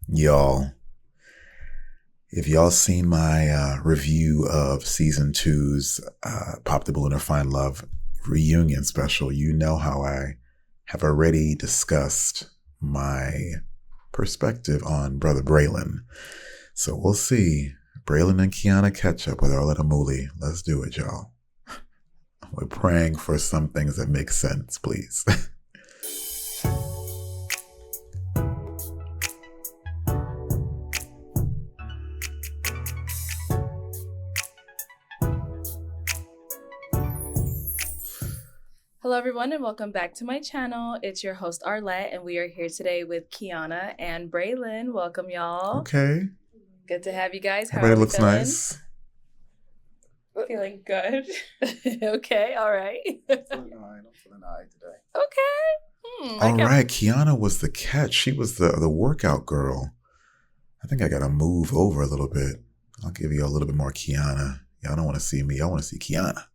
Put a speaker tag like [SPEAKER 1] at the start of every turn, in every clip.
[SPEAKER 1] Y'all, if y'all seen my review of season 2's Pop the Balloon or Find Love reunion special, you know how I have already discussed my perspective on Brother Braylene. So we'll see. Braylene and Kiana catch up with Arletta Mooley. Let's do it, y'all. We're praying for some things that make sense, please.
[SPEAKER 2] Hello everyone and welcome back to my channel. It's your host Arlette and we are here today with Kiana and Braylene. Welcome y'all.
[SPEAKER 1] Okay.
[SPEAKER 2] Good to have you guys. How
[SPEAKER 1] Everybody
[SPEAKER 2] are we
[SPEAKER 1] looks
[SPEAKER 2] feeling?
[SPEAKER 1] nice.
[SPEAKER 2] Feeling good. Okay, all right.
[SPEAKER 3] I'm feeling all right today.
[SPEAKER 2] Okay.
[SPEAKER 1] All right, Kiana was the catch. She was the workout girl. I think I gotta move over a little bit. I'll give you a little bit more Kiana. Y'all don't want to see me. I want to see Kiana.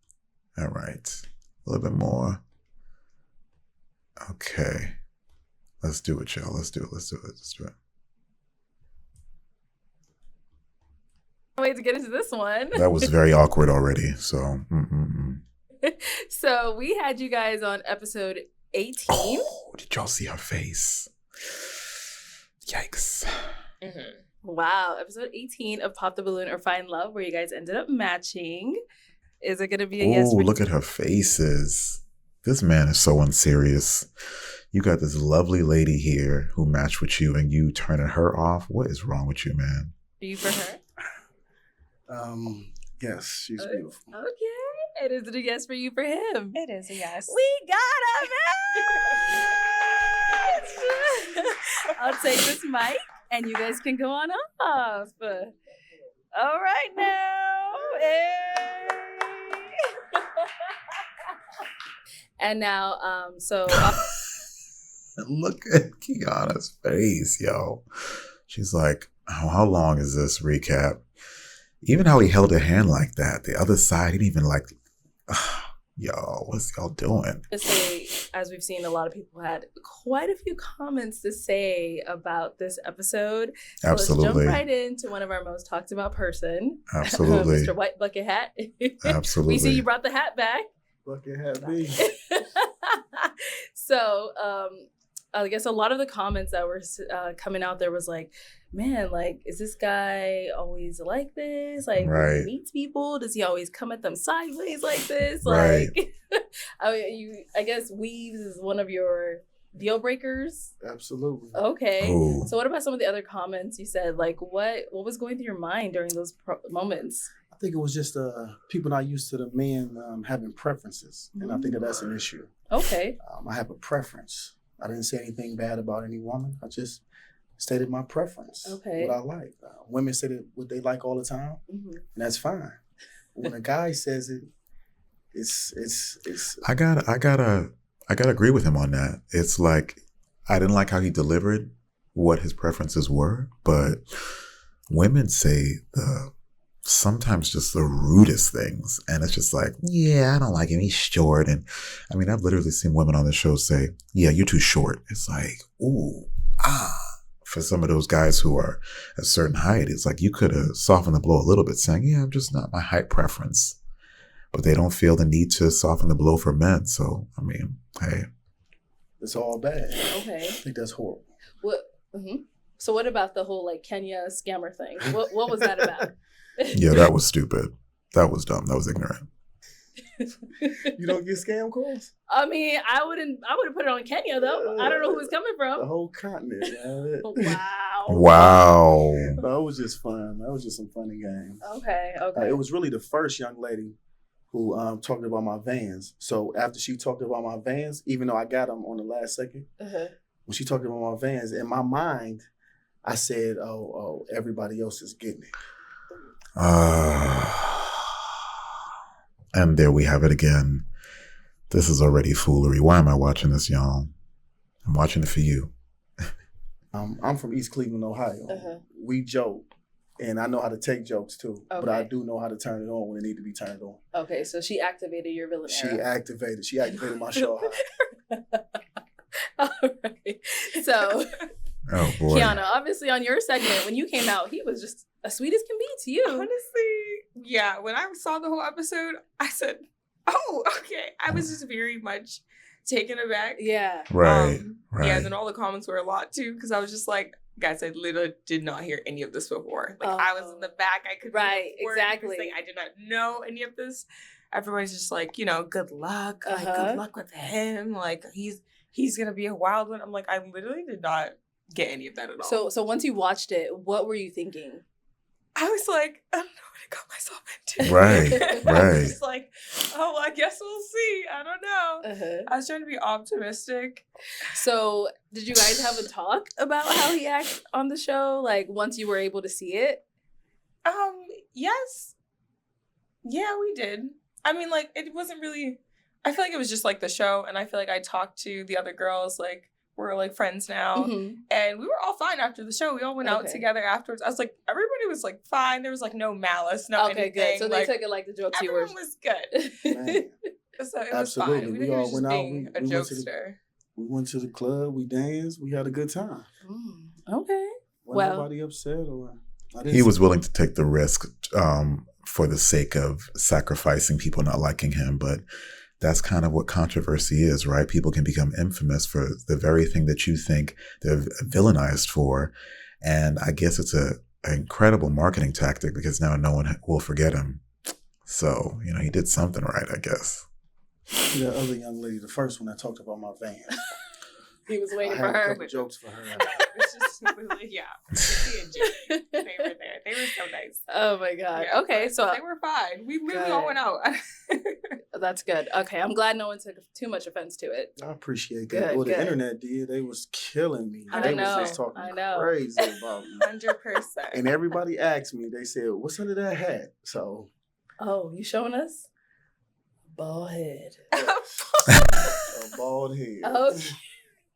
[SPEAKER 1] All right. A little bit more. Okay. Let's do it, y'all. Let's do it.
[SPEAKER 2] Wait to get into this one.
[SPEAKER 1] That was very awkward already. So,
[SPEAKER 2] So we had you guys on episode 18.
[SPEAKER 1] Oh, did y'all see her face? Yikes.
[SPEAKER 2] Mm-hmm. Wow. Episode 18 of Pop the Balloon or Find Love, where you guys ended up matching. Is it going to be a yes?
[SPEAKER 1] Oh, look at her faces. This man is so unserious. You got this lovely lady here who matched with you and you turning her off. What is wrong with you, man?
[SPEAKER 2] Are you for her?
[SPEAKER 3] Yes, she's beautiful.
[SPEAKER 2] Okay. And is it a yes for you for him?
[SPEAKER 4] It is a yes.
[SPEAKER 2] We got a match! I'll take this mic and you guys can go on off. All right now. Hey. And now,
[SPEAKER 1] Look at Kiana's face, yo. She's like, how long is this recap? Even how he held her hand like that. The other side, he didn't even like, yo, what's y'all doing?
[SPEAKER 2] to say, as we've seen, a lot of people had quite a few comments to say about this episode. So
[SPEAKER 1] Absolutely.
[SPEAKER 2] let's jump right into one of our most talked about person.
[SPEAKER 1] Absolutely.
[SPEAKER 2] Mr. White Bucket Hat.
[SPEAKER 1] Absolutely.
[SPEAKER 2] We see you brought the hat back.
[SPEAKER 3] Bucket hat B.
[SPEAKER 2] So I guess a lot of the comments that were coming out there was like, man, like, is this guy always like this? Like, when he meets people, does he always come at them sideways like this?
[SPEAKER 1] Right.
[SPEAKER 2] Like, I guess weaves is one of your deal breakers.
[SPEAKER 3] Absolutely.
[SPEAKER 2] Okay.
[SPEAKER 1] Ooh.
[SPEAKER 2] So what about some of the other comments you said? Like, what was going through your mind during those moments?
[SPEAKER 3] I think it was just people not used to the men having preferences, and I think that's an issue.
[SPEAKER 2] Okay.
[SPEAKER 3] I have a preference. I didn't say anything bad about any woman. I just stated my preference.
[SPEAKER 2] Okay.
[SPEAKER 3] What I like. Women say what they like all the time, and that's fine. When a guy says it, it's.
[SPEAKER 1] I gotta agree with him on that. It's like, I didn't like how he delivered what his preferences were, but women say sometimes just the rudest things. And it's just like, yeah, I don't like him. He's short. And I mean, I've literally seen women on the show say, yeah, you're too short. It's like, ooh, for some of those guys who are a certain height, it's like you could have softened the blow a little bit saying, yeah, I'm just not my height preference. But they don't feel the need to soften the blow for men. So, I mean, hey.
[SPEAKER 3] It's all bad.
[SPEAKER 2] Okay.
[SPEAKER 3] I think that's horrible.
[SPEAKER 2] What? So what about the whole like Kenya scammer thing? What was that about?
[SPEAKER 1] Yeah, that was stupid. That was dumb. That was ignorant.
[SPEAKER 3] You don't get scam calls?
[SPEAKER 2] I mean, I would have put it on Kenya though. I don't know who it's coming
[SPEAKER 3] The
[SPEAKER 2] from.
[SPEAKER 3] whole continent. Man.
[SPEAKER 1] Wow.
[SPEAKER 3] No, it was just fun. That was just some funny games.
[SPEAKER 2] Okay.
[SPEAKER 3] It was really the first young lady who talked about my Vans. So after she talked about my Vans, even though I got them on the last second, when she talked about my Vans, in my mind, I said, oh, everybody else is getting it.
[SPEAKER 1] And there we have it again. This is already foolery. Why am I watching this, y'all? I'm watching it for you.
[SPEAKER 3] I'm from East Cleveland, Ohio. We joke, and I know how to take jokes too, but I do know how to turn it on when it need to be turned on.
[SPEAKER 2] Okay, so she activated your villain era.
[SPEAKER 3] She activated my show high.
[SPEAKER 2] All right. So
[SPEAKER 1] Oh boy.
[SPEAKER 2] Kiana, obviously on your segment, when you came out, he was just as sweet as can be to you.
[SPEAKER 4] Honestly, yeah. When I saw the whole episode, I said, "Oh, okay." I was just very much taken aback.
[SPEAKER 2] Yeah.
[SPEAKER 1] Right.
[SPEAKER 4] Yeah, and then all the comments were a lot too, because I was just like, guys, I literally did not hear any of this before. Like I was in the back, I could
[SPEAKER 2] exactly.
[SPEAKER 4] I did not know any of this. Everybody's just like, good luck. Like, good luck with him. Like he's gonna be a wild one. I'm like, I literally did not get any of that at all.
[SPEAKER 2] So once you watched it, what were you thinking?
[SPEAKER 4] I was like, I don't know what I got myself into.
[SPEAKER 1] Right.
[SPEAKER 4] I was just like, oh, I guess we'll see. I don't know. I was trying to be optimistic.
[SPEAKER 2] So did you guys have a talk about how he acts on the show? Like once you were able to see it?
[SPEAKER 4] Yes. Yeah, we did. I mean, like, it wasn't really, I feel like it was just like the show. And I feel like I talked to the other girls, like, we're like friends now. And we were all fine after the show. We all went out together afterwards. I was like, everybody was like fine. There was like no malice, no anything.
[SPEAKER 2] Good. So they took it like the jokes you were.
[SPEAKER 4] Everyone was good. So it was fine. We all went out. We jokester.
[SPEAKER 3] We went to the club. We danced. We had a good time.
[SPEAKER 2] Okay.
[SPEAKER 3] Wasn't nobody upset or.
[SPEAKER 1] He was willing to take the risk for the sake of sacrificing people not liking him, but that's kind of what controversy is, right? People can become infamous for the very thing that you think they're villainized for. And I guess it's an incredible marketing tactic because now no one will forget him. So, he did something right, I guess.
[SPEAKER 3] The other young lady, the first one that talked about my van.
[SPEAKER 2] He was waiting for her.
[SPEAKER 3] I had a couple jokes for her.
[SPEAKER 4] It's just, yeah. They were there. They were so nice.
[SPEAKER 2] Oh my God. Yeah, okay, so
[SPEAKER 4] they were fine. We really all went out.
[SPEAKER 2] That's good. Okay, I'm glad no one took too much offense to it.
[SPEAKER 3] I appreciate that. Well, the internet did. They was killing me.
[SPEAKER 2] They
[SPEAKER 3] was just talking crazy about me.
[SPEAKER 4] 100%.
[SPEAKER 3] And everybody asked me. They said, "What's under that hat?" So.
[SPEAKER 2] Oh, you showing us? Bald head.
[SPEAKER 3] A bald head.
[SPEAKER 2] Okay.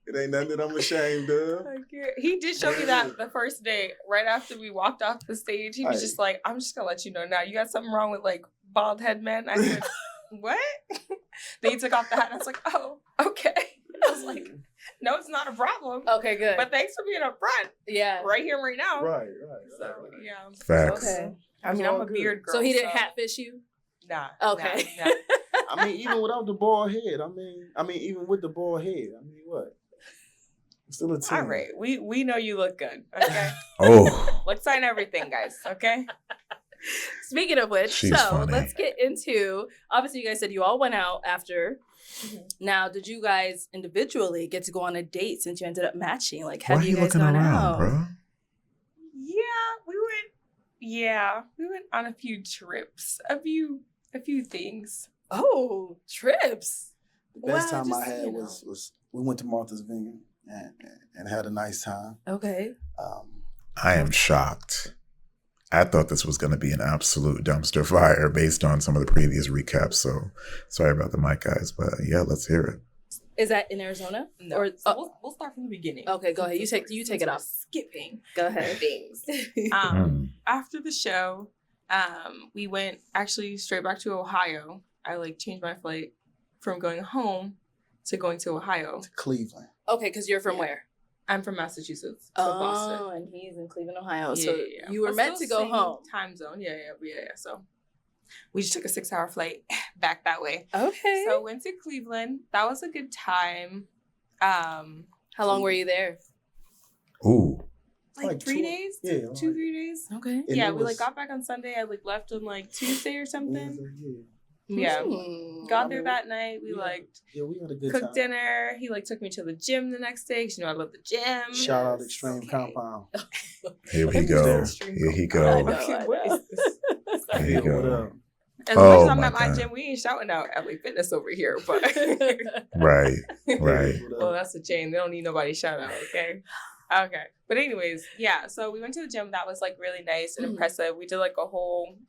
[SPEAKER 3] It ain't nothing that I'm ashamed of.
[SPEAKER 4] He did show me that the first day, right after we walked off the stage. He was just like, I'm just going to let you know now. You got something wrong with, like, bald head men? I said, what? Then he took off the hat, and I was like, oh, okay. I was like, no, it's not a problem.
[SPEAKER 2] Okay, good.
[SPEAKER 4] But thanks for being up front.
[SPEAKER 2] Yeah.
[SPEAKER 4] Right here, right now.
[SPEAKER 3] Right.
[SPEAKER 4] So, yeah.
[SPEAKER 1] Facts.
[SPEAKER 2] Okay.
[SPEAKER 4] I mean, I'm a beard girl.
[SPEAKER 2] So he didn't hatfish you?
[SPEAKER 4] Nah.
[SPEAKER 2] Okay.
[SPEAKER 4] Nah.
[SPEAKER 3] I mean, even without the bald head. I mean, even with the bald head. I mean, what? Still a 10.
[SPEAKER 4] All right. We know you look good. Okay. Let's sign everything, guys. Okay.
[SPEAKER 2] Speaking of which,
[SPEAKER 1] funny.
[SPEAKER 2] Let's get into, obviously you guys said you all went out after. Now, did you guys individually get to go on a date since you ended up matching? Like, have you guys gone out?
[SPEAKER 1] Bro?
[SPEAKER 4] Yeah, we went on a few trips, a few things.
[SPEAKER 2] Oh, trips.
[SPEAKER 3] The best time I had was we went to Martha's Vineyard and had a nice time.
[SPEAKER 2] Okay.
[SPEAKER 1] I am shocked. I thought this was going to be an absolute dumpster fire based on some of the previous recaps. So sorry about the mic, guys, but yeah, let's hear it.
[SPEAKER 2] Is that in Arizona?
[SPEAKER 4] No. Or we'll start from the beginning.
[SPEAKER 2] Okay, go ahead. You take it off.
[SPEAKER 4] Skipping.
[SPEAKER 2] Go ahead.
[SPEAKER 4] Things. After the show, we went actually straight back to Ohio. I changed my flight from going home to going to Ohio. To
[SPEAKER 3] Cleveland.
[SPEAKER 2] Okay, because you're from where?
[SPEAKER 4] I'm from Massachusetts. So Boston.
[SPEAKER 2] And he's in Cleveland, Ohio. So you were meant to go home.
[SPEAKER 4] Time zone. Yeah. So we just took a 6-hour flight back that way.
[SPEAKER 2] Okay.
[SPEAKER 4] So went to Cleveland. That was a good time.
[SPEAKER 2] How long were you there?
[SPEAKER 1] Ooh.
[SPEAKER 4] Like 3 days? Yeah. 2-3 days.
[SPEAKER 2] Okay.
[SPEAKER 4] Yeah, we got back on Sunday. I left on Tuesday or something. Yeah. Got there that night. We
[SPEAKER 3] we had a good
[SPEAKER 4] cooked
[SPEAKER 3] time.
[SPEAKER 4] Dinner. He took me to the gym the next day because I love the gym.
[SPEAKER 3] Shout out Extreme Compound.
[SPEAKER 1] Here he go. Here he go.
[SPEAKER 4] What is this?
[SPEAKER 1] Here he go.
[SPEAKER 4] As much as I'm at my gym, we ain't shouting out LA Fitness over here, but
[SPEAKER 1] Right.
[SPEAKER 4] Well, that's a chain. They don't need nobody shout out, okay? Okay. But anyways, yeah. So we went to the gym. That was really nice and impressive. We did a whole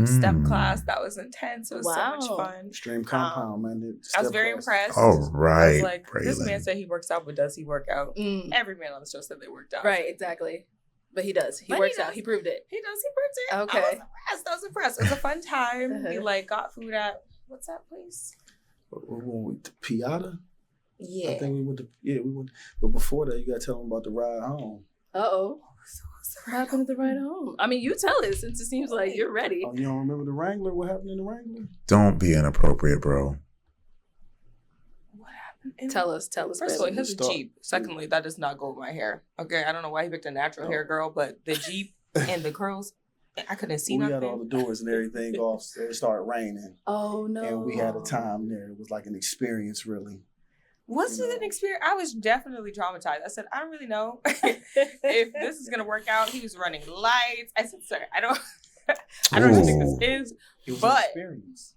[SPEAKER 4] step class. That was intense. It was so much fun.
[SPEAKER 3] Extreme Compound, man.
[SPEAKER 4] I was very impressed.
[SPEAKER 1] All right.
[SPEAKER 4] I was this man said he works out, but does he work out? Every man on the show said they worked out.
[SPEAKER 2] Right, exactly. But he does. He works out. He proved it.
[SPEAKER 4] He does. He proved it.
[SPEAKER 2] Okay.
[SPEAKER 4] I was impressed. It was a fun time. We got food at, what's that place?
[SPEAKER 3] Piata?
[SPEAKER 2] Yeah.
[SPEAKER 3] I think we went. But before that, you got to tell them about the ride home.
[SPEAKER 2] Uh-oh. What happened at the ride home? I mean, you tell it since it seems like you're ready.
[SPEAKER 3] Oh, you don't remember the Wrangler? What happened in the Wrangler?
[SPEAKER 1] Don't be inappropriate, bro.
[SPEAKER 4] What happened?
[SPEAKER 2] Tell us.
[SPEAKER 4] First of all, he has a Jeep. Secondly, that does not go with my hair. Okay, I don't know why he picked a natural hair girl, but the Jeep and the curls, I couldn't see nothing.
[SPEAKER 3] We got all the doors and everything off. So it started raining.
[SPEAKER 2] Oh, no.
[SPEAKER 3] And we had a time there. It was like an experience, really.
[SPEAKER 4] Was it an experience? I was definitely traumatized. I said, I don't really know if this is gonna work out. He was running lights. I said, sir, I don't know think this is.
[SPEAKER 3] It was an experience.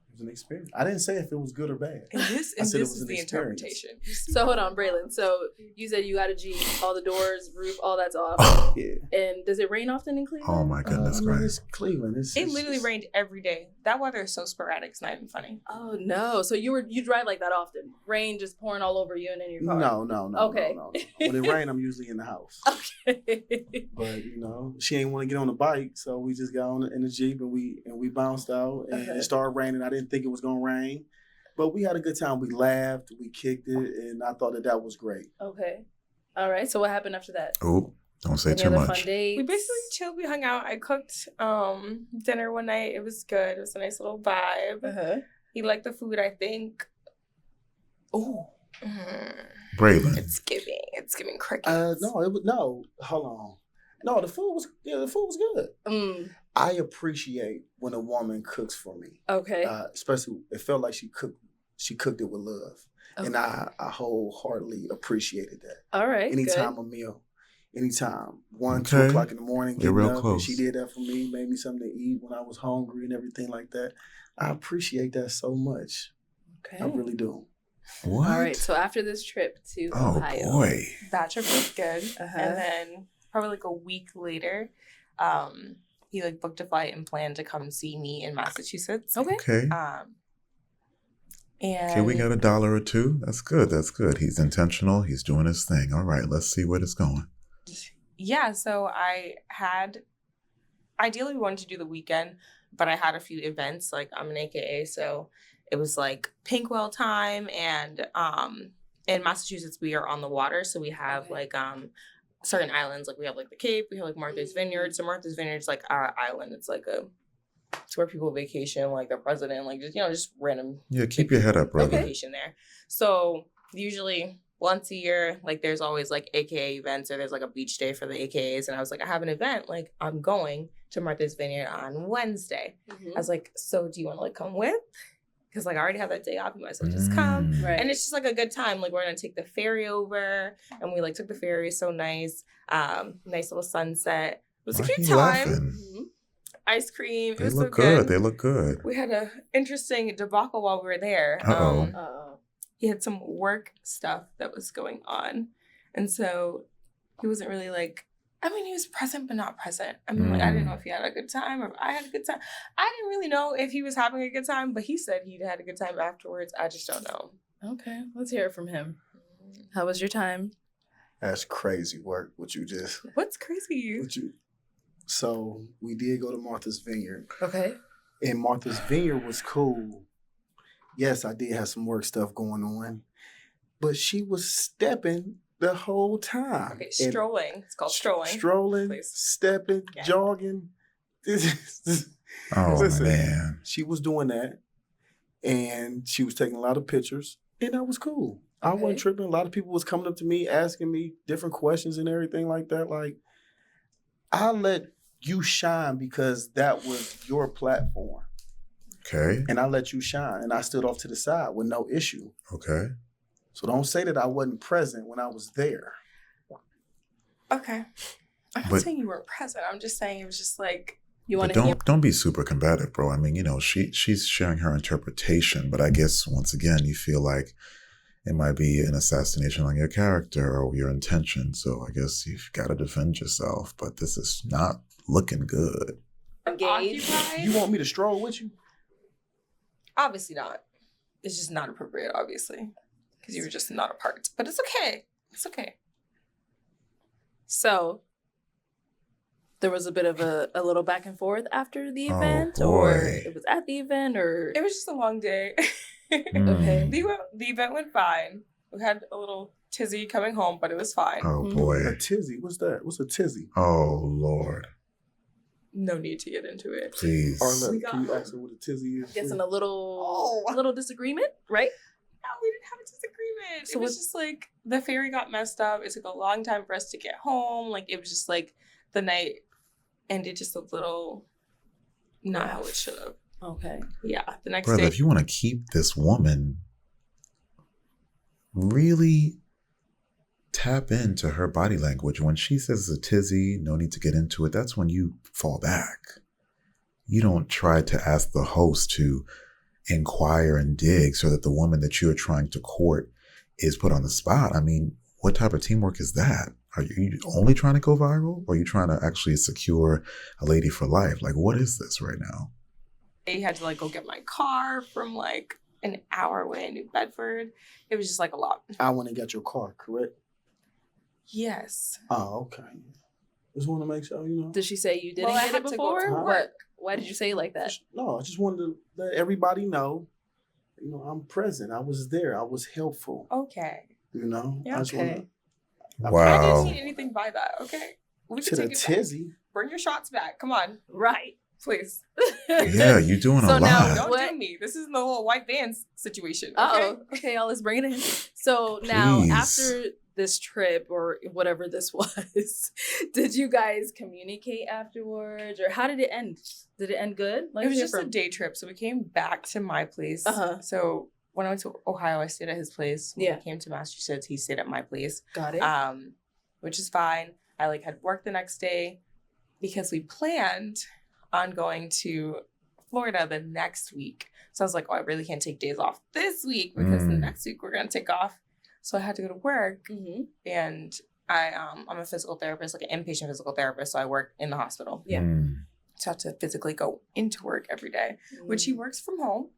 [SPEAKER 3] It was an experience. I didn't say if it was good or bad.
[SPEAKER 4] And this is the interpretation.
[SPEAKER 2] So hold on, Braylene. So you said you got a Jeep, all the doors, roof, all that's off.
[SPEAKER 3] Yeah.
[SPEAKER 2] And does it rain often in Cleveland?
[SPEAKER 1] Oh my goodness,
[SPEAKER 3] It's Cleveland.
[SPEAKER 4] It literally rained every day. That weather is so sporadic. It's not even funny.
[SPEAKER 2] Oh no! So you drive like that often? Rain just pouring all over you and in your car?
[SPEAKER 3] No.
[SPEAKER 2] Okay.
[SPEAKER 3] No. When it rains, I'm usually in the house.
[SPEAKER 2] Okay.
[SPEAKER 3] But she ain't want to get on the bike, so we just got on in the Jeep and we bounced out and it started raining. I didn't think it was gonna rain, but we had a good time. We laughed, we kicked it, and I thought that was great.
[SPEAKER 2] Okay. All right. So what happened after that?
[SPEAKER 1] Oh, don't say
[SPEAKER 2] Any
[SPEAKER 1] too
[SPEAKER 2] other
[SPEAKER 1] much.
[SPEAKER 2] Fun dates?
[SPEAKER 4] We basically chilled. We hung out. I cooked dinner one night. It was good. It was a nice little vibe.
[SPEAKER 2] Uh-huh.
[SPEAKER 4] He liked the food, I think. Oh.
[SPEAKER 1] Braylene.
[SPEAKER 4] It's giving crickets.
[SPEAKER 3] No. Hold on. No, the food was good. I appreciate when a woman cooks for me.
[SPEAKER 2] Okay.
[SPEAKER 3] Especially, it felt like she cooked it with love, and I wholeheartedly appreciated that.
[SPEAKER 2] All right.
[SPEAKER 3] Anytime
[SPEAKER 2] good.
[SPEAKER 3] a meal, anytime 1, 2 o'clock in the morning,
[SPEAKER 1] You're real
[SPEAKER 3] up,
[SPEAKER 1] close.
[SPEAKER 3] and she did that for me, made me something to eat when I was hungry and everything like that. I appreciate that so much.
[SPEAKER 2] Okay.
[SPEAKER 3] I really do.
[SPEAKER 1] What?
[SPEAKER 2] All right. So after this trip to Ohio.
[SPEAKER 1] Oh boy.
[SPEAKER 4] That trip was good.
[SPEAKER 2] Uh-huh.
[SPEAKER 4] And then probably like a week later, he like booked a flight and planned to come see me in Massachusetts.
[SPEAKER 2] Okay.
[SPEAKER 4] And
[SPEAKER 1] Okay, we got $1 or $2. That's good. He's intentional. He's doing his thing. All right, let's see where it's going.
[SPEAKER 4] Yeah, so ideally we wanted to do the weekend, but I had a few events. Like I'm an AKA, so it was like Pinkwell time, and in Massachusetts we are on the water, so we have like certain islands. Like we have like the Cape, we have like Martha's Vineyard. So Martha's Vineyard is like our island. It's like it's where people vacation, like the president, like just random.
[SPEAKER 1] Yeah, keep your head up, brother.
[SPEAKER 4] Vacation there. So usually once a year, like there's always like AKA events, or there's like a beach day for the AKAs. And I was like, I have an event, like I'm going to Martha's Vineyard on Wednesday.
[SPEAKER 2] Mm-hmm.
[SPEAKER 4] I was like, so do you want to like come with? Because like I already have that day off, you might as well just come.
[SPEAKER 2] Right.
[SPEAKER 4] And it's just like a good time. Like we're gonna take the ferry over, and we like took the ferry, so nice. Nice little sunset. It was a cute time.
[SPEAKER 2] Mm-hmm.
[SPEAKER 4] Ice cream. It
[SPEAKER 1] They
[SPEAKER 4] was
[SPEAKER 1] look
[SPEAKER 4] so
[SPEAKER 1] good. They look good.
[SPEAKER 4] We had a interesting debacle while we were there. He had some work stuff that was going on, and so he wasn't really like. I mean, he was present, but not present. I mean, like, I didn't know if he had a good time or if I had a good time. I didn't really know if he was having a good time, but he said he had a good time afterwards. I just don't know.
[SPEAKER 2] Okay, let's hear it from him. How was your time?
[SPEAKER 3] That's crazy work.
[SPEAKER 4] What's crazy?
[SPEAKER 3] So we did go to Martha's Vineyard.
[SPEAKER 2] Okay.
[SPEAKER 3] And Martha's Vineyard was cool. Yes, I did have some work stuff going on, but she was stepping the whole time.
[SPEAKER 4] Okay, strolling. It's called strolling.
[SPEAKER 3] Strolling,
[SPEAKER 4] Please.
[SPEAKER 3] stepping, jogging.
[SPEAKER 1] Oh,
[SPEAKER 3] Listen,
[SPEAKER 1] man.
[SPEAKER 3] she was doing that, and she was taking a lot of pictures, and that was cool. I wasn't tripping. A lot of people was coming up to me, asking me different questions and everything like that. Like, I let you shine because that was your platform.
[SPEAKER 1] Okay.
[SPEAKER 3] And I let you shine, and I stood off to the side with no issue.
[SPEAKER 1] Okay.
[SPEAKER 3] So don't say that I wasn't present when I was there.
[SPEAKER 4] Okay. I'm not saying you weren't present. I'm just saying it was just like you want to.
[SPEAKER 1] Don't be super combative, bro. I mean, she's sharing her interpretation, but I guess once again you feel like it might be an assassination on your character or your intention. So I guess you've got to defend yourself. But this is not looking good.
[SPEAKER 2] Engaged.
[SPEAKER 3] You want me to stroll with you?
[SPEAKER 4] Obviously not. It's just not appropriate, obviously. Because you were just not a part. But it's okay. It's okay.
[SPEAKER 2] So, there was a bit of a little back and forth after the event?
[SPEAKER 1] Oh,
[SPEAKER 2] or
[SPEAKER 1] boy.
[SPEAKER 2] it was at the event? Or
[SPEAKER 4] It was just a long day.
[SPEAKER 2] Okay.
[SPEAKER 4] The event went fine. We had a little tizzy coming home, but it was fine.
[SPEAKER 1] Oh boy.
[SPEAKER 3] A tizzy? What's that? What's a tizzy?
[SPEAKER 1] Oh Lord.
[SPEAKER 4] No need to get into it.
[SPEAKER 1] Please.
[SPEAKER 3] Arlette, can you ask her what a tizzy is?
[SPEAKER 2] Guessing a little disagreement, right?
[SPEAKER 4] No, we didn't have a disagreement.
[SPEAKER 2] So
[SPEAKER 4] it was just like the ferry got messed up. It took a long time for us to get home. Like it was just like the night ended just a little not how it should have.
[SPEAKER 2] Okay.
[SPEAKER 4] Yeah. The next
[SPEAKER 1] Brother,
[SPEAKER 4] day.
[SPEAKER 1] if you want to keep this woman, really tap into her body language. When she says it's a tizzy, no need to get into it, that's when you fall back. You don't try to ask the host to inquire and dig so that the woman that you're trying to court is put on the spot. I mean, what type of teamwork is that? Are you only trying to go viral, or are you trying to actually secure a lady for life? Like, what is this right now?
[SPEAKER 4] I had to like go get my car from like an hour away in New Bedford. It was just like a lot.
[SPEAKER 3] I went and got your car, correct?
[SPEAKER 4] Yes.
[SPEAKER 3] Oh, okay. Just want to make sure, you know.
[SPEAKER 2] Did she say you didn't
[SPEAKER 4] Well, I
[SPEAKER 2] get
[SPEAKER 4] had
[SPEAKER 2] it
[SPEAKER 4] to go to
[SPEAKER 2] before?
[SPEAKER 4] work.
[SPEAKER 2] Why did you say it like that?
[SPEAKER 3] No, I just wanted to let everybody know, you know, I'm present. I was there. I was helpful.
[SPEAKER 4] Okay.
[SPEAKER 3] You know?
[SPEAKER 4] Yeah,
[SPEAKER 3] I just
[SPEAKER 2] okay.
[SPEAKER 3] wanna,
[SPEAKER 4] I
[SPEAKER 1] Wow.
[SPEAKER 4] didn't see anything by that. Okay. We
[SPEAKER 3] to
[SPEAKER 4] can
[SPEAKER 3] the
[SPEAKER 4] take it back.
[SPEAKER 3] tizzy.
[SPEAKER 4] Bring your shots back. Come on.
[SPEAKER 2] Right.
[SPEAKER 4] Please.
[SPEAKER 1] Yeah, you're doing
[SPEAKER 2] So
[SPEAKER 1] a
[SPEAKER 2] now
[SPEAKER 1] lot.
[SPEAKER 4] Don't
[SPEAKER 2] What?
[SPEAKER 4] do me. This isn't the little white vans situation. Okay?
[SPEAKER 2] Oh, okay, y'all, let's bring it in. So now,
[SPEAKER 1] Please.
[SPEAKER 2] after this trip or whatever this was, did you guys communicate afterwards, or how did it end? Did it end good?
[SPEAKER 4] It was just a day trip. So we came back to my place.
[SPEAKER 2] Uh-huh.
[SPEAKER 4] So when I went to Ohio, I stayed at his place. When
[SPEAKER 2] Yeah.
[SPEAKER 4] I came to Massachusetts, he stayed at my place.
[SPEAKER 2] Got it.
[SPEAKER 4] Which is fine. I like had work the next day because we planned on going to Florida the next week. So I was like, oh, I really can't take days off this week because the next week we're gonna take off. So I had to go to work, and I'm a physical therapist, like an inpatient physical therapist. So I work in the hospital.
[SPEAKER 2] Yeah.
[SPEAKER 4] So I have to physically go into work every day, which he works from home,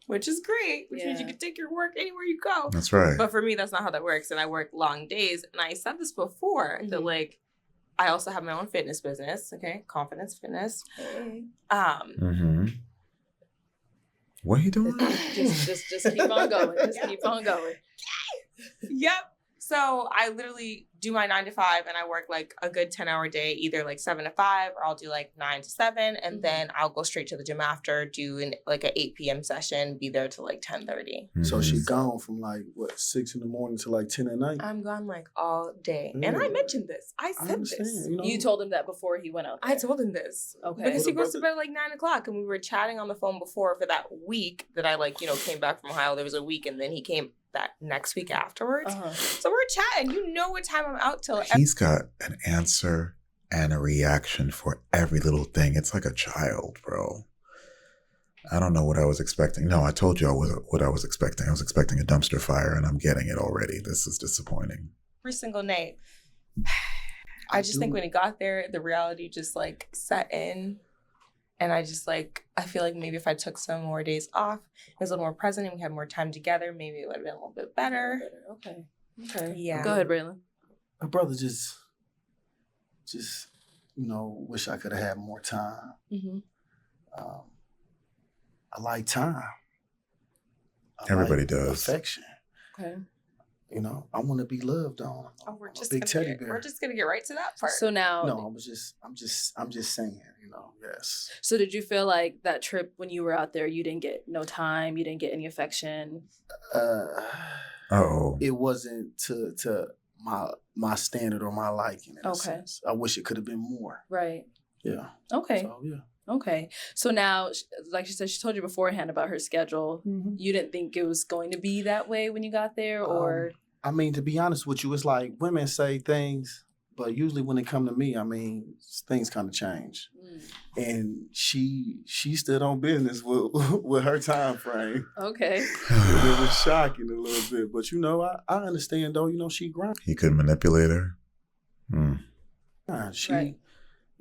[SPEAKER 4] which is great, which means you can take your work anywhere you go.
[SPEAKER 1] That's right.
[SPEAKER 4] But for me, that's not how that works. And I work long days. And I said this before that like I also have my own fitness business. Okay, Confidence Fitness.
[SPEAKER 2] Hey.
[SPEAKER 1] What are you doing?
[SPEAKER 2] Just keep on going. Just keep on going.
[SPEAKER 4] Yep. So I literally do my 9 to 5 and I work like a good 10-hour day, either like 7 to 5 or I'll do like 9 to 7. And then I'll go straight to the gym after, do like an 8 p.m. session, be there till like 10:30.
[SPEAKER 3] So she gone from like, what, 6 in the morning to like 10 at night?
[SPEAKER 4] I'm gone like all day. And I mentioned this. I said this.
[SPEAKER 3] You know?
[SPEAKER 2] You told him that before he went out there.
[SPEAKER 4] I told him this.
[SPEAKER 2] Okay.
[SPEAKER 4] Because he goes to bed at like 9 o'clock and we were chatting on the phone before for that week that I like, came back from Ohio. There was a week and then he came that next week afterwards. So we're chatting. You know what time I'm out till.
[SPEAKER 1] He's got an answer and a reaction for every little thing. It's like a child, bro. I don't know what I was expecting. No, I told you what I was expecting. I was expecting a dumpster fire and I'm getting it already. This is disappointing.
[SPEAKER 4] Every single night. I just think when he got there, the reality just like set in. And I just like, I feel like maybe if I took some more days off, it was a little more present and we had more time together, maybe it would have been a little bit better.
[SPEAKER 2] Okay.
[SPEAKER 4] Yeah.
[SPEAKER 2] Go ahead, Braylene.
[SPEAKER 3] My brother just, wish I could have had more time. I like time.
[SPEAKER 1] Everybody
[SPEAKER 3] like
[SPEAKER 1] does.
[SPEAKER 3] Affection.
[SPEAKER 2] Okay.
[SPEAKER 3] I want to be loved on.
[SPEAKER 4] Oh, we're just
[SPEAKER 3] big
[SPEAKER 4] gonna
[SPEAKER 3] teddy
[SPEAKER 4] get,
[SPEAKER 3] bear.
[SPEAKER 4] we're just gonna get right to that part.
[SPEAKER 2] So now,
[SPEAKER 3] No, I'm just saying, yes.
[SPEAKER 2] So did you feel like that trip when you were out there, you didn't get no time, you didn't get any affection?
[SPEAKER 3] It wasn't to my standard or my liking in a sense. I wish it could have been more.
[SPEAKER 2] Right.
[SPEAKER 3] Yeah.
[SPEAKER 2] Okay.
[SPEAKER 3] So, yeah.
[SPEAKER 2] Okay. So now, like she said, she told you beforehand about her schedule. You didn't think it was going to be that way when you got there, or?
[SPEAKER 3] I mean, to be honest with you, it's like women say things, but usually when they come to me, I mean, things kind of change. And she stood on business with her time frame.
[SPEAKER 2] Okay.
[SPEAKER 3] It was shocking a little bit, but I understand though. She grind.
[SPEAKER 1] He could manipulate her.
[SPEAKER 3] She.
[SPEAKER 2] Right.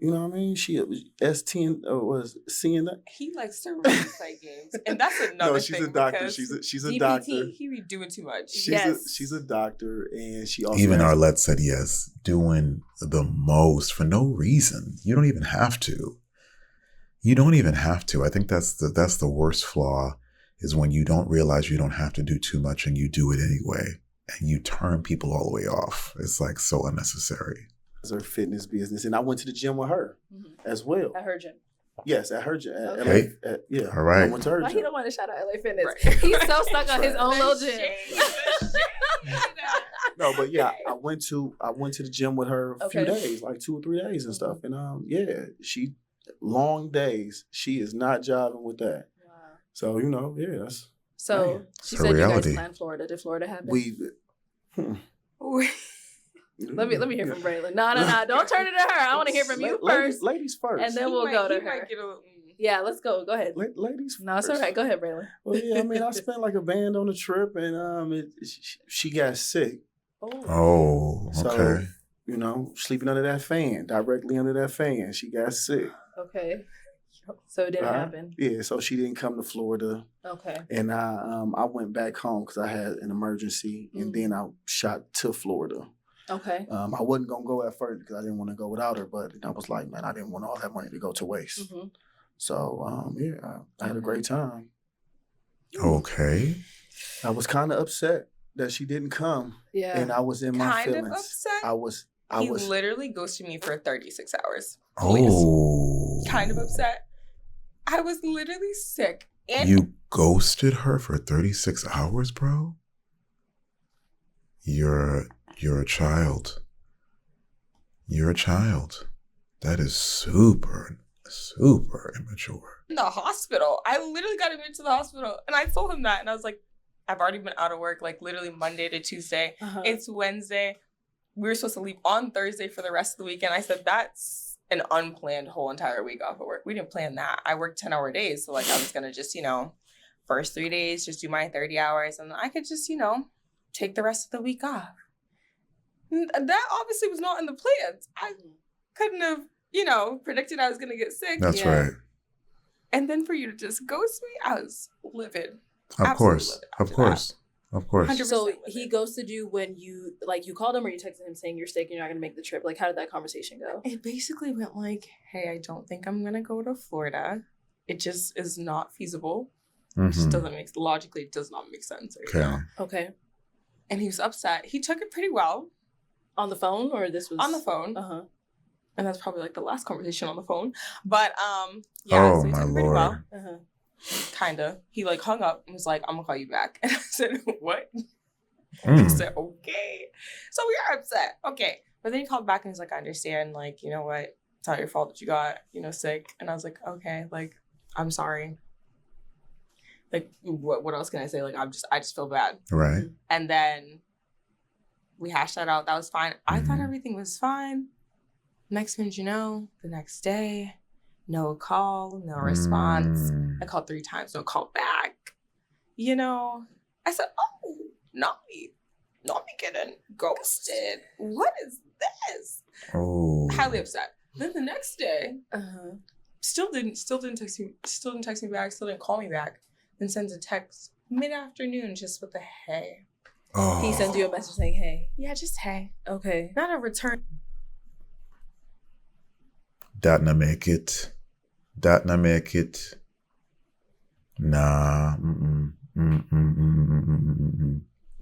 [SPEAKER 3] You know what I mean? She S10 was seeing that.
[SPEAKER 4] He likes to really play games, and that's another
[SPEAKER 3] No,
[SPEAKER 4] thing.
[SPEAKER 3] she's a doctor.
[SPEAKER 4] because
[SPEAKER 3] She's a
[SPEAKER 4] DPT,
[SPEAKER 3] doctor.
[SPEAKER 4] He be doing too much.
[SPEAKER 3] She's a doctor, and she also
[SPEAKER 1] Even
[SPEAKER 3] has-
[SPEAKER 1] Arlette said yes, doing the most for no reason. You don't even have to. You don't even have to. I think that's the worst flaw, is when you don't realize you don't have to do too much and you do it anyway. and you turn people all the way off. It's like so unnecessary.
[SPEAKER 3] It's her fitness business. And I went to the gym with her as well.
[SPEAKER 2] At her gym.
[SPEAKER 3] Yes, at her gym.
[SPEAKER 1] Okay.
[SPEAKER 3] Yeah.
[SPEAKER 1] All right.
[SPEAKER 3] I went to her
[SPEAKER 2] Why
[SPEAKER 3] gym.
[SPEAKER 2] he don't want to shout out LA Fitness?
[SPEAKER 4] Right.
[SPEAKER 2] He's so stuck on his own little gym.
[SPEAKER 3] No, but yeah, I went to the gym with her a few days, like 2 or 3 days and stuff. And yeah, she long days. She is not jiving with that. Wow. So, you know, yeah, that's
[SPEAKER 2] so she
[SPEAKER 1] it's
[SPEAKER 2] said
[SPEAKER 1] reality.
[SPEAKER 2] You guys planned Florida. Did Florida happen? Let me hear from Braylene. No. Don't turn it to her. I want to hear from you first.
[SPEAKER 3] Ladies first.
[SPEAKER 2] And then we'll go to her. Yeah, let's go. Go ahead.
[SPEAKER 3] Ladies first.
[SPEAKER 2] No, it's all right. Go ahead, Braylene.
[SPEAKER 3] Well, yeah, I mean, I spent like a band on the trip, and she got sick.
[SPEAKER 1] Oh, okay.
[SPEAKER 3] So, you know, sleeping under that fan, directly under that fan, she got sick.
[SPEAKER 2] Okay. So it didn't happen.
[SPEAKER 3] Yeah, so she didn't come to Florida.
[SPEAKER 2] Okay.
[SPEAKER 3] And I went back home because I had an emergency, and then I shot to Florida.
[SPEAKER 2] Okay.
[SPEAKER 3] I wasn't gonna go at first because I didn't want to go without her, but I was like, man, I didn't want all that money to go to waste. Mm-hmm. So yeah, I had a great time.
[SPEAKER 1] Okay.
[SPEAKER 3] I was kind of upset that she didn't come. Yeah. And I was in my feelings.
[SPEAKER 4] Kind of upset.
[SPEAKER 3] I
[SPEAKER 4] he
[SPEAKER 3] was
[SPEAKER 4] literally ghosted me for 36 hours.
[SPEAKER 1] Oh.
[SPEAKER 4] Kind of upset. I was literally sick. And
[SPEAKER 1] you ghosted her for 36 hours, bro? You're a child. You're a child. That is super immature.
[SPEAKER 4] In the hospital. I literally got admitted to the hospital. And I told him that. And I was like, I've already been out of work, like literally Monday to Tuesday. It's Wednesday. We were supposed to leave on Thursday for the rest of the weekend. I said, that's an unplanned whole entire week off of work. We didn't plan that. I worked 10-hour days. So like I was going to just, first 3 days, just do my 30 hours. And I could just, take the rest of the week off. That obviously was not in the plans. I couldn't have, predicted I was going to get sick.
[SPEAKER 1] That's right.
[SPEAKER 4] And then for you to just ghost me, I was livid.
[SPEAKER 1] Of course.
[SPEAKER 2] 100%. So he ghosted you when you called him or you texted him saying you're sick and you're not going to make the trip. Like, how did that conversation go?
[SPEAKER 4] It basically went like, hey, I don't think I'm going to go to Florida. It just is not feasible. Mm-hmm. It just logically does not make sense.
[SPEAKER 2] Okay.
[SPEAKER 4] And he was upset. He took it pretty well.
[SPEAKER 2] On the phone or this was?
[SPEAKER 4] On the phone.
[SPEAKER 2] Uh-huh.
[SPEAKER 4] And that's probably like the last conversation on the phone. But yeah, so he took it pretty well. Uh-huh. Kinda. He hung up and was like, I'm gonna call you back. And I said, what? He said, okay. So we were upset. Okay. But then he called back and he's like, I understand, you know what? It's not your fault that you got, sick. And I was like, okay, I'm sorry. What else can I say? I just feel bad.
[SPEAKER 1] Right.
[SPEAKER 4] And then we hashed that out. That was fine. I thought everything was fine. Next thing you know, the next day, no call, no response. I called 3 times, no call back. I said, oh, not me getting ghosted. What is this?
[SPEAKER 1] Oh.
[SPEAKER 4] Highly upset. Then the next day, still didn't text me back, still didn't call me back. Then sends a text mid-afternoon just with a hey.
[SPEAKER 2] Oh. He sends you a message saying hey.
[SPEAKER 4] Yeah, just hey.
[SPEAKER 2] Okay.
[SPEAKER 4] Not a return.
[SPEAKER 1] That not make it. Nah.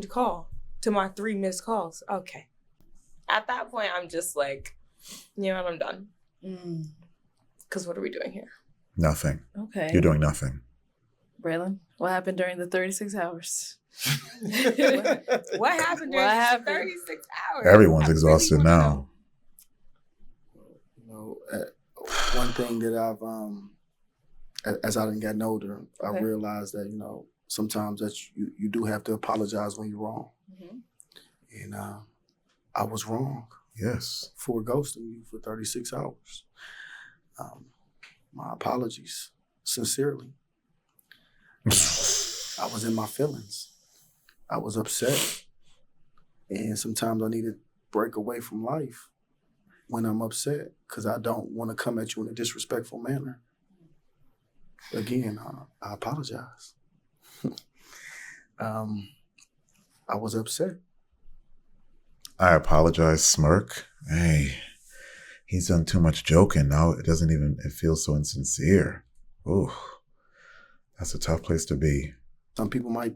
[SPEAKER 4] Call to my 3 missed calls. Okay. At that point, I'm just like, you know what? I'm done. Because what are we doing here?
[SPEAKER 1] Nothing.
[SPEAKER 2] Okay.
[SPEAKER 1] You're doing nothing.
[SPEAKER 2] Braylene, what happened during the 36 hours?
[SPEAKER 4] What happened during the 36 hours?
[SPEAKER 1] Everyone's exhausted now.
[SPEAKER 3] One thing that I've, as I done gotten older, I realized that, sometimes that you do have to apologize when you're wrong. Mm-hmm. And I was wrong.
[SPEAKER 1] Yes.
[SPEAKER 3] For ghosting you for 36 hours. My apologies, sincerely. I was in my feelings. I was upset. And sometimes I need to break away from life when I'm upset because I don't want to come at you in a disrespectful manner. Again, I apologize. I was upset.
[SPEAKER 1] I apologize, smirk. Hey, he's done too much joking. Now it feels so insincere. Ooh, that's a tough place to be.
[SPEAKER 3] Some people might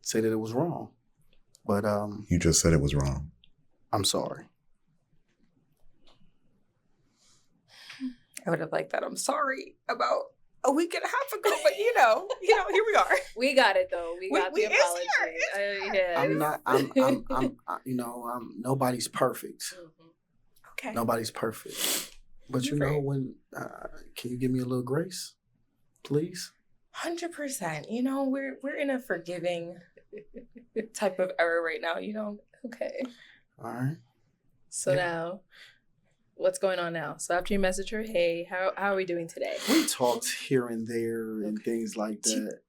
[SPEAKER 3] say that it was wrong. But
[SPEAKER 1] you just said it was wrong.
[SPEAKER 3] I'm sorry.
[SPEAKER 4] I would have liked that. I'm sorry about a week and a half ago, but you know, here we are.
[SPEAKER 2] We got it though. We got the apology. Yeah.
[SPEAKER 3] I'm nobody's perfect.
[SPEAKER 2] Mm-hmm.
[SPEAKER 4] Okay.
[SPEAKER 3] Nobody's perfect. But you know, when can you give me a little grace, please?
[SPEAKER 4] 100%. You know, we're in a forgiving type of era right now. You know.
[SPEAKER 2] Okay.
[SPEAKER 3] All right.
[SPEAKER 2] So now, what's going on now? So after you message her, hey, how are we doing today?
[SPEAKER 3] We talked here and there and things like that.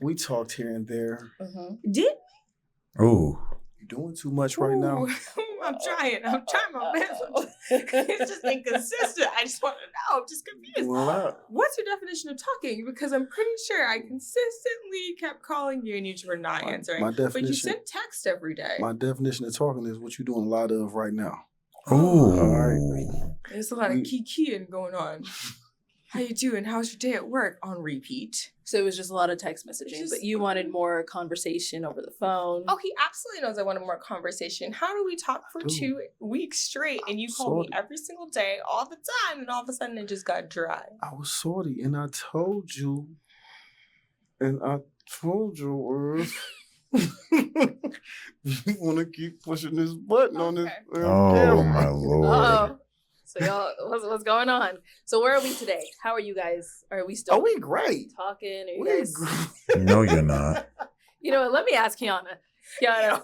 [SPEAKER 3] We talked here and there.
[SPEAKER 2] Mm-hmm.
[SPEAKER 4] Did
[SPEAKER 1] Oh.
[SPEAKER 3] You're doing too much right now.
[SPEAKER 4] I'm trying my best. It's just inconsistent. I just want to know. I'm just confused. What's your definition of talking? Because I'm pretty sure I consistently kept calling you and you were not answering. But you sent text every day.
[SPEAKER 3] My definition of talking is what you're doing a lot of right now.
[SPEAKER 1] Oh.
[SPEAKER 3] All right.
[SPEAKER 4] There's a lot of kikiing going on. How you doing? How's your day at work? On repeat.
[SPEAKER 2] So it was just a lot of text messaging, but you wanted more conversation over the phone.
[SPEAKER 4] Oh, he absolutely knows I wanted more conversation. How do we talk for 2 weeks straight and you call me every single day, all the time, and all of a sudden it just got dry?
[SPEAKER 3] I was salty, and I told you, you want to keep pushing this button on this camera.
[SPEAKER 1] My Lord.
[SPEAKER 2] Uh-oh. So y'all, what's going on? So where are we today? How are you guys? Are we still?
[SPEAKER 3] Oh, we great.
[SPEAKER 2] Talking? Are you guys?
[SPEAKER 1] No, you're not.
[SPEAKER 2] You know what? Let me ask Kiana. Kiana,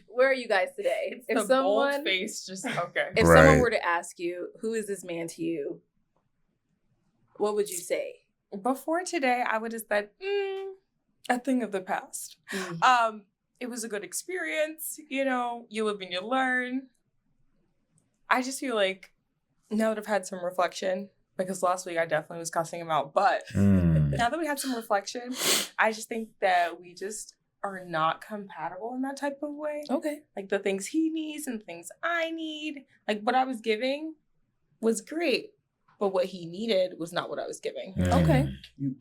[SPEAKER 2] where are you guys today?
[SPEAKER 4] If someone, bold face, just okay.
[SPEAKER 2] If someone were to ask you, who is this man to you? What would you say?
[SPEAKER 4] Before today, I would have said, a thing of the past. Mm-hmm. It was a good experience. You know, you live and you learn. I just feel like now that I've had some reflection, because last week I definitely was cussing him out, but now that we had some reflection, I just think that we just are not compatible in that type of way.
[SPEAKER 2] Okay.
[SPEAKER 4] Like the things he needs and things I need. Like what I was giving was great, but what he needed was not what I was giving.
[SPEAKER 2] Okay.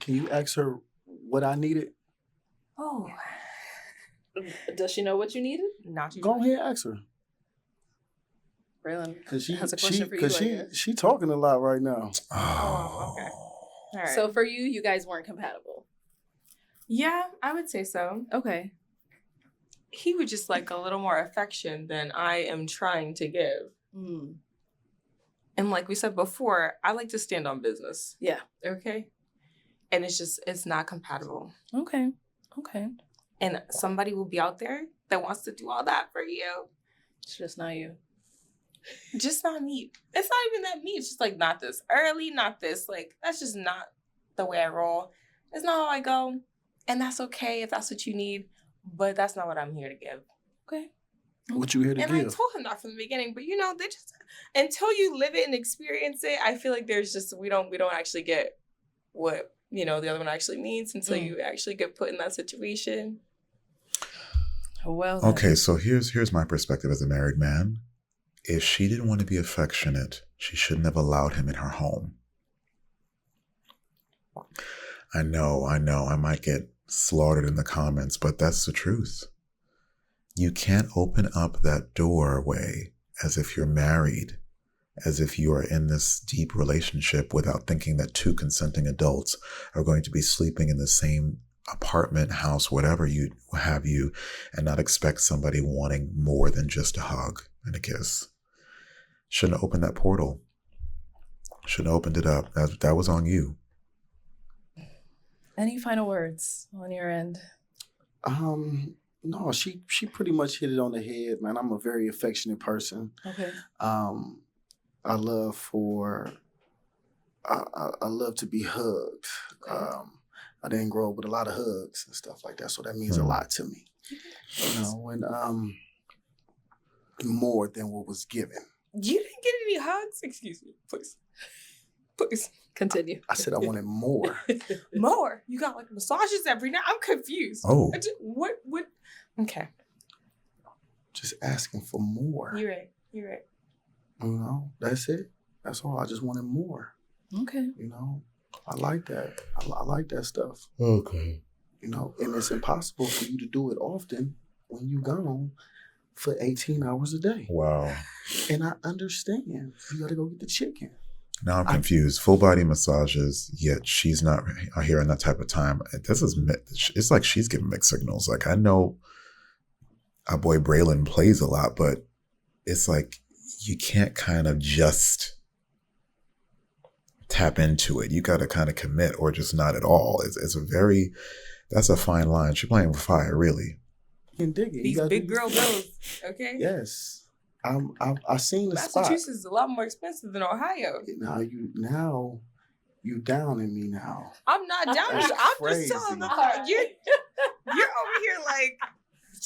[SPEAKER 3] Can you ask her what I needed?
[SPEAKER 4] Oh.
[SPEAKER 2] Does she know what you needed?
[SPEAKER 4] Not you.
[SPEAKER 3] Go ahead, ask her.
[SPEAKER 2] Braylene has a question for you.
[SPEAKER 3] Because she talking a lot right now.
[SPEAKER 4] Oh, okay. All right.
[SPEAKER 2] So for you guys weren't compatible.
[SPEAKER 4] Yeah, I would say so.
[SPEAKER 2] Okay.
[SPEAKER 4] He would just like a little more affection than I am trying to give.
[SPEAKER 2] Mm.
[SPEAKER 4] And like we said before, I like to stand on business.
[SPEAKER 2] Yeah.
[SPEAKER 4] Okay. And it's not compatible.
[SPEAKER 2] Okay.
[SPEAKER 4] And somebody will be out there that wants to do all that for you.
[SPEAKER 2] It's just not you.
[SPEAKER 4] Just not me. It's not even that me. It's just like not this early, not this. Like, that's just not the way I roll. It's not how I go. And that's okay if that's what you need. But that's not what I'm here to give.
[SPEAKER 2] Okay.
[SPEAKER 3] What you here to give?
[SPEAKER 4] And I told him that from the beginning. But you know, they just until you live it and experience it, I feel like there's just we don't actually get what, you know, the other one actually means until you actually get put in that situation.
[SPEAKER 2] Well.
[SPEAKER 1] Okay, so here's my perspective as a married man. If she didn't want to be affectionate, she shouldn't have allowed him in her home. I know, I might get slaughtered in the comments, but that's the truth. You can't open up that doorway as if you're married, as if you are in this deep relationship without thinking that two consenting adults are going to be sleeping in the same apartment, house, whatever you have you, and not expect somebody wanting more than just a hug and a kiss. Shouldn't have opened that portal. Shouldn't have opened it up. That was on you.
[SPEAKER 2] Any final words on your end?
[SPEAKER 3] No, she pretty much hit it on the head, man. I'm a very affectionate person.
[SPEAKER 2] Okay.
[SPEAKER 3] I love to be hugged.
[SPEAKER 2] Okay.
[SPEAKER 3] I didn't grow up with a lot of hugs and stuff like that, so that means a lot to me. You know, when more than what was given.
[SPEAKER 4] You didn't get any hugs? Excuse me, please. Please.
[SPEAKER 2] Continue.
[SPEAKER 3] I said I wanted more.
[SPEAKER 4] More? You got like massages every night? I'm confused.
[SPEAKER 1] Oh.
[SPEAKER 4] What? Okay.
[SPEAKER 3] Just asking for more.
[SPEAKER 4] You're right.
[SPEAKER 3] You know, that's it. That's all. I just wanted more.
[SPEAKER 2] Okay.
[SPEAKER 3] You know, I like that. I like that stuff.
[SPEAKER 1] Okay.
[SPEAKER 3] You know, and it's impossible for you to do it often when you gone for 18 hours a day.
[SPEAKER 1] Wow.
[SPEAKER 3] And I understand. You got to go get the chicken.
[SPEAKER 1] Now I'm confused. Full body massages, yet she's not here in that type of time. It's like she's giving mixed signals. Like, I know our boy Braylene plays a lot, but it's like you can't kind of just tap into it. You got to kind of commit or just not at all. That's a fine line. She's playing with fire, really.
[SPEAKER 3] You can dig it.
[SPEAKER 4] These big girl bills, okay?
[SPEAKER 3] Yes. I seen the spot.
[SPEAKER 4] Massachusetts is a lot more expensive than Ohio.
[SPEAKER 3] Now you down in me now.
[SPEAKER 4] I'm not down. I'm
[SPEAKER 3] crazy.
[SPEAKER 4] just telling the fact. You're over here like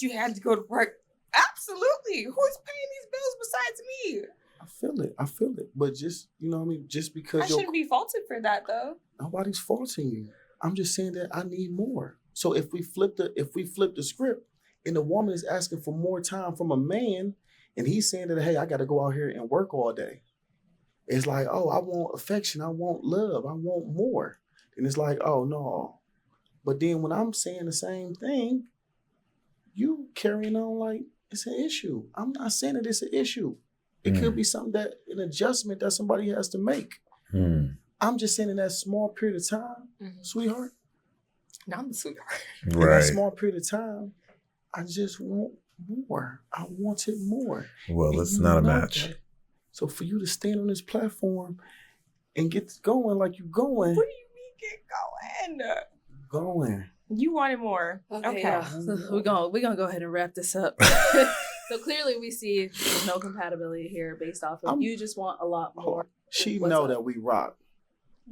[SPEAKER 4] you had to go to work. Absolutely. Who's paying these bills besides me?
[SPEAKER 3] I feel it. But just, you know what I mean? Just because
[SPEAKER 4] I shouldn't be faulted for that though.
[SPEAKER 3] Nobody's faulting you. I'm just saying that I need more. So if we flip the script and the woman is asking for more time from a man, and he's saying that, hey, I got to go out here and work all day. It's like, oh, I want affection. I want love. I want more. And it's like, oh, no. But then when I'm saying the same thing, you carrying on like it's an issue. I'm not saying that it's an issue. It could be something an adjustment that somebody has to make. I'm just saying in that small period of time, sweetheart.
[SPEAKER 4] No, I'm the sweetheart.
[SPEAKER 1] Right.
[SPEAKER 3] In that small period of time, I just want more. I wanted more.
[SPEAKER 1] Well, it's not a match.
[SPEAKER 3] That. So for you to stand on this platform and get going like you're going.
[SPEAKER 4] What do you mean get going?
[SPEAKER 3] Going.
[SPEAKER 4] You wanted more. Okay.
[SPEAKER 2] Yeah. So we're gonna go ahead and wrap this up. So clearly we see there's no compatibility here based off of you just want a lot more.
[SPEAKER 3] She know that we rock.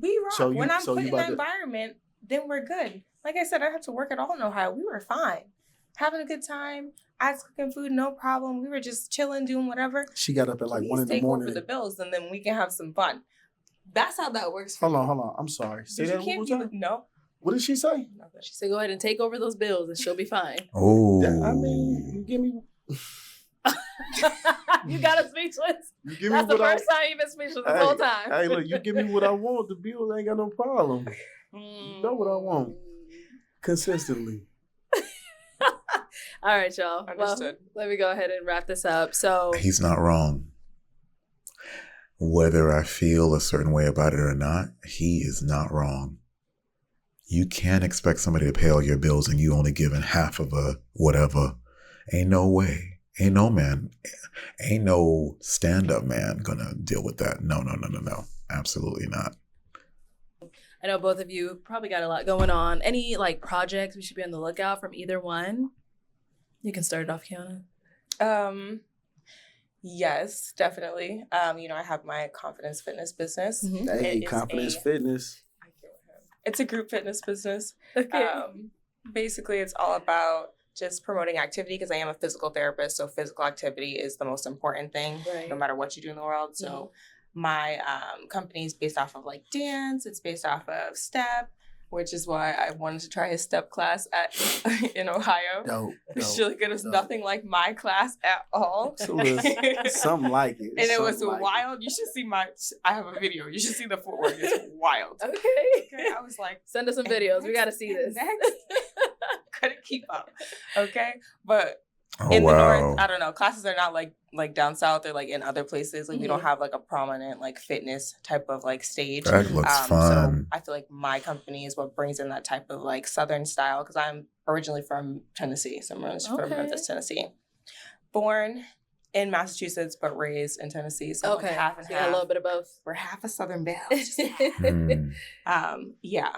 [SPEAKER 4] We rock. When I'm put in that environment, then we're good. Like I said, I had to work it all in Ohio. We were fine. Having a good time. I was cooking food, no problem. We were just chilling, doing whatever.
[SPEAKER 3] She got up at like 1 in the morning.
[SPEAKER 4] Take over the bills, and then we can have some fun. That's how that works.
[SPEAKER 3] Hold on. I'm sorry. Say that one more time.
[SPEAKER 4] No.
[SPEAKER 3] What did she say?
[SPEAKER 2] She said, "Go ahead and take over those bills, and she'll be fine."
[SPEAKER 1] Oh.
[SPEAKER 3] I mean, you give me.
[SPEAKER 2] You got us speechless.
[SPEAKER 3] That's
[SPEAKER 2] the first time you've been speechless the whole time.
[SPEAKER 3] Hey, look, you give me what I want. The bills ain't got no problem. You know what I want. Consistently.
[SPEAKER 2] All right, y'all.
[SPEAKER 4] Understood.
[SPEAKER 2] Well, let me go ahead and wrap this up. So
[SPEAKER 1] he's not wrong. Whether I feel a certain way about it or not, he is not wrong. You can't expect somebody to pay all your bills and you only giving half of a whatever. Ain't no way. Ain't no man. Ain't no stand-up man gonna deal with that. No. Absolutely not.
[SPEAKER 2] I know both of you probably got a lot going on. Any like projects we should be on the lookout from either one? You can start it off, Kiana.
[SPEAKER 4] Yes, definitely. I have my confidence fitness business.
[SPEAKER 3] Hey, confidence fitness.
[SPEAKER 4] It's a group fitness business.
[SPEAKER 2] Okay.
[SPEAKER 4] Basically, it's all about just promoting activity because I am a physical therapist. So physical activity is the most important thing, no matter what you do in the world. So my company is based off of like dance. It's based off of step, which is why I wanted to try his step class in Ohio.
[SPEAKER 3] Dope.
[SPEAKER 4] It's really good. It's nothing like my class at all.
[SPEAKER 3] Something like it.
[SPEAKER 4] And it was wild. You should see I have a video. You should see the footwork. It's wild.
[SPEAKER 2] Okay.
[SPEAKER 4] I was like,
[SPEAKER 2] send us some videos. We got to see this.
[SPEAKER 4] Couldn't keep up. Okay. But in the north, I don't know. Classes are not like down south or like in other places. Like we don't have like a prominent like fitness type of like stage.
[SPEAKER 1] That looks fun.
[SPEAKER 4] So I feel like my company is what brings in that type of like Southern style because I'm originally from Tennessee. So I'm originally from Memphis, Tennessee. Born in Massachusetts, but raised in Tennessee. So like half and half.
[SPEAKER 2] A little bit of both.
[SPEAKER 4] We're half a Southern belle. Yeah.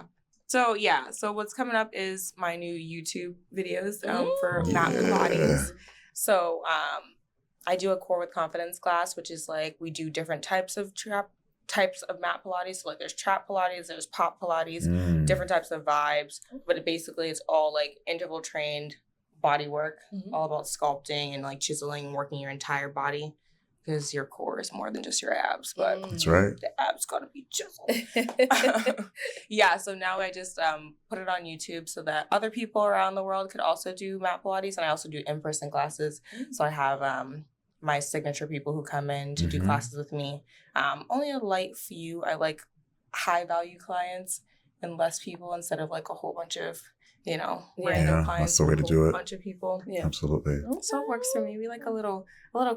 [SPEAKER 4] So what's coming up is my new YouTube videos for mat Pilates. So I do a core with confidence class, which is like we do different types of mat Pilates. So like there's trap Pilates, there's pop Pilates, different types of vibes. But it's all like interval trained body work, all about sculpting and like chiseling, working your entire body. Because your core is more than just your abs, but
[SPEAKER 1] that's right.
[SPEAKER 4] The abs gotta be chiseled. So now I just put it on YouTube so that other people around the world could also do mat Pilates, and I also do in-person classes. So I have my signature people who come in to do classes with me. Only a light few. I like high value clients and less people instead of like a whole bunch of you know,
[SPEAKER 2] Yeah.
[SPEAKER 4] random
[SPEAKER 1] Yeah,
[SPEAKER 4] clients.
[SPEAKER 1] that's the way to do it.
[SPEAKER 4] A bunch of people.
[SPEAKER 2] Yeah.
[SPEAKER 1] Absolutely.
[SPEAKER 4] So it works for me. We like a little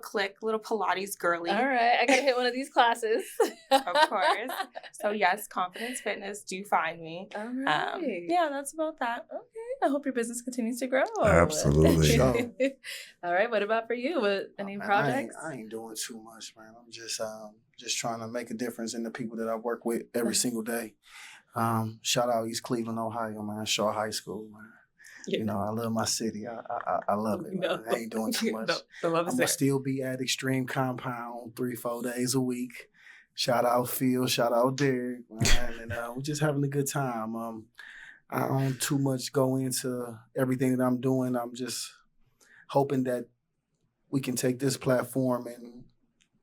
[SPEAKER 4] clique, little Pilates girly.
[SPEAKER 2] All right. I got to hit one of these classes.
[SPEAKER 4] Of course. So yes, Confidence Fitness, do find me.
[SPEAKER 2] All right.
[SPEAKER 4] Yeah, that's about that.
[SPEAKER 2] Okay. I hope your business continues to grow.
[SPEAKER 1] Absolutely.
[SPEAKER 3] Sure.
[SPEAKER 2] All right. What about for you? Any projects?
[SPEAKER 3] I ain't doing too much, man. I'm just trying to make a difference in the people that I work with every single day. Shout out East Cleveland, Ohio, man. Shaw High School, man.
[SPEAKER 2] Yeah.
[SPEAKER 3] You know, I love my city. I love it. Man. I ain't doing too much.
[SPEAKER 4] I love
[SPEAKER 3] I'm gonna still be at Extreme Compound 3-4 days a week. Shout out Phil, shout out Derek, man. And we're just having a good time. I don't too much go into everything that I'm doing. I'm just hoping that we can take this platform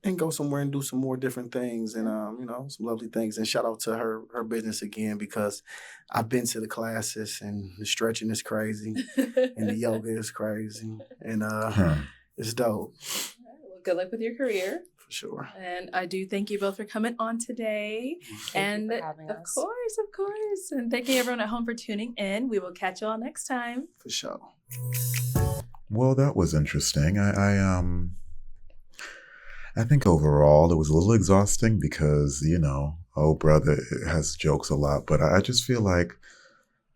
[SPEAKER 3] and go somewhere and do some more different things and you know, some lovely things. And shout out to her business again, because I've been to the classes and the stretching is crazy and the yoga is crazy and it's dope.
[SPEAKER 2] Well, good luck with your career.
[SPEAKER 3] For sure.
[SPEAKER 2] And I do thank you both for coming on today.
[SPEAKER 4] Thank you for having
[SPEAKER 2] of
[SPEAKER 4] us.
[SPEAKER 2] course. And thank you everyone at home for tuning in. We will catch you all next time.
[SPEAKER 3] For sure.
[SPEAKER 1] Well, that was interesting. I think overall it was a little exhausting because, you know, oh brother has jokes a lot, but I just feel like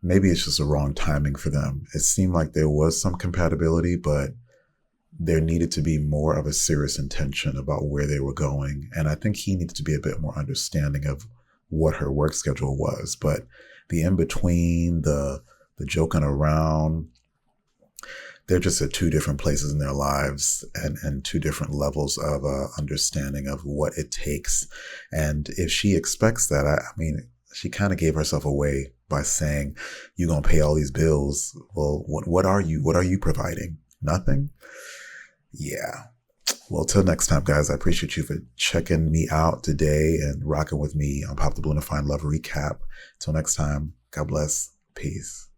[SPEAKER 1] maybe it's just the wrong timing for them. It seemed like there was some compatibility, but there needed to be more of a serious intention about where they were going. And I think he needed to be a bit more understanding of what her work schedule was. But the in-between, the joking around, they're just at two different places in their lives and two different levels of understanding of what it takes. And if she expects that, I mean, she kind of gave herself away by saying, you're going to pay all these bills. Well, what are you providing? Nothing? Yeah. Well, till next time, guys, I appreciate you for checking me out today and rocking with me on Pop the Balloon and Find Love Recap. Till next time, God bless. Peace.